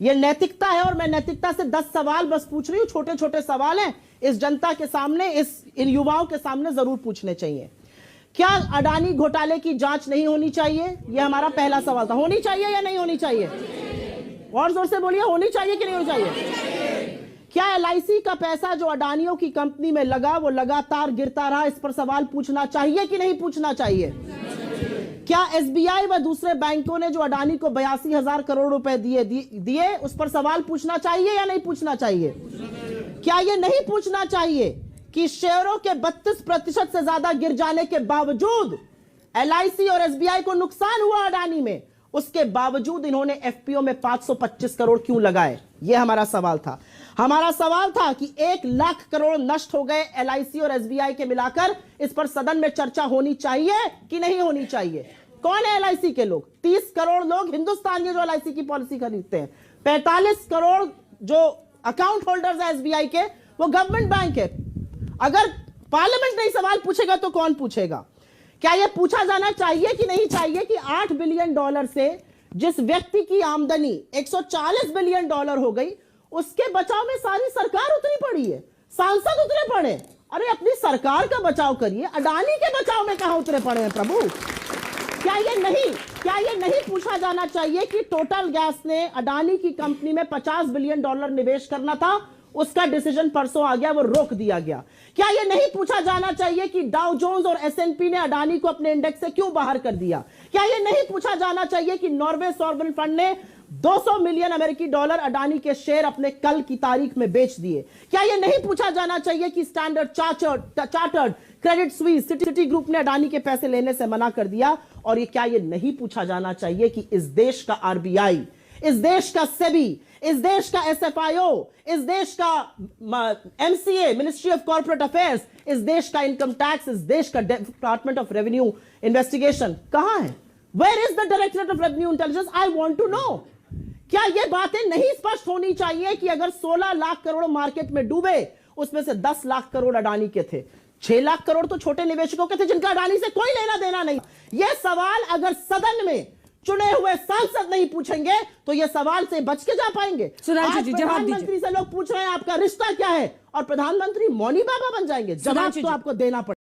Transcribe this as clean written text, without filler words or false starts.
ये नैतिकता है और मैं नैतिकता से 10 सवाल बस पूछ रही हूं, छोटे छोटे सवाल हैं, इस जनता के सामने, इन युवाओं के सामने जरूर पूछने चाहिए। क्या अडानी घोटाले की जांच नहीं होनी चाहिए? यह हमारा पहला सवाल था। होनी चाहिए या नहीं होनी चाहिए? और जोर से बोलिए, होनी चाहिए कि नहीं होनी चाहिए? क्या एलआईसी का पैसा जो अडानियों की कंपनी में लगा वो लगातार गिरता रहा, इस पर सवाल पूछना चाहिए कि नहीं पूछना चाहिए? क्या एसबीआई व दूसरे बैंकों ने जो अडानी को 82,000 करोड़ रुपए दिए उस पर सवाल पूछना चाहिए या नहीं पूछना चाहिए? क्या यह नहीं पूछना चाहिए कि शेयरों के 32% से ज्यादा गिर जाने के बावजूद एलआईसी और एसबीआई को नुकसान हुआ अडानी में, उसके बावजूद इन्होंने एफपीओ में 525 करोड़ क्यों लगाए? यह हमारा सवाल था। हमारा सवाल था कि 1 लाख करोड़ नष्ट हो गए एलआईसी और एसबीआई के मिलाकर, इस पर सदन में चर्चा होनी चाहिए कि नहीं होनी चाहिए? कौन है एलआईसी के लोग? 30 करोड़ लोग हिंदुस्तान के जो एलआईसी की पॉलिसी खरीदते हैं, 45 करोड़ जो अकाउंट होल्डर्स है एसबीआई के, वो गवर्नमेंट बैंक है। अगर पार्लियामेंट नहीं सवाल पूछेगा तो कौन पूछेगा? क्या यह पूछा जाना चाहिए कि नहीं चाहिए कि $8 बिलियन से जिस व्यक्ति की आमदनी $140 बिलियन हो गई, उसके बचाव में सारी सरकार उतरी पड़ी है, सांसद उतरे पड़े? अरे अपनी सरकार का बचाव करिए, अडानी के बचाव में कहां उतरे पड़े हैं प्रभु? क्या ये नहीं पूछा जाना चाहिए कि टोटल गैस ने अडानी की कंपनी में $50 बिलियन निवेश करना था, उसका डिसीजन परसों आ गया, वो रोक दिया गया? क्या यह नहीं पूछा जाना चाहिए कि डाउ जोन्स और एसएनपी ने अडानी को अपने इंडेक्स से क्यों बाहर कर दिया? क्या यह नहीं पूछा जाना चाहिए कि नॉर्वे सॉवरेन फंड ने $200 मिलियन अडानी के शेयर अपने कल की तारीख में बेच दिए? क्या यह नहीं पूछा जाना चाहिए कि standard chartered, Credit Suisse, city group ने अडानी के पैसे लेने से मना कर दिया? और ये क्या यह नहीं पूछा जाना चाहिए कि इस देश का आरबीआई, इस देश का सेबी, इस देश का एसएफआईओ, इस देश का MCA, ministry of corporate affairs, इस देश का इनकम टैक्स, इस देश का डिपार्टमेंट ऑफ रेवेन्यू इन्वेस्टिगेशन कहां है? Where is the directorate of revenue intelligence? I want to know. क्या ये बातें नहीं स्पष्ट होनी चाहिए कि अगर 16 लाख करोड़ मार्केट में डूबे, उसमें से 10 लाख करोड़ अडानी के थे, 6 लाख करोड़ तो छोटे निवेशकों के थे जिनका अडानी से कोई लेना देना नहीं? यह सवाल अगर सदन में चुने हुए सांसद नहीं पूछेंगे तो यह सवाल से बच के जा पाएंगे? प्रधानमंत्री से लोग पूछ रहे हैं आपका रिश्ता क्या है, और प्रधानमंत्री मौनी बाबा बन जाएंगे? जवाब तो आपको देना पड़ेगा।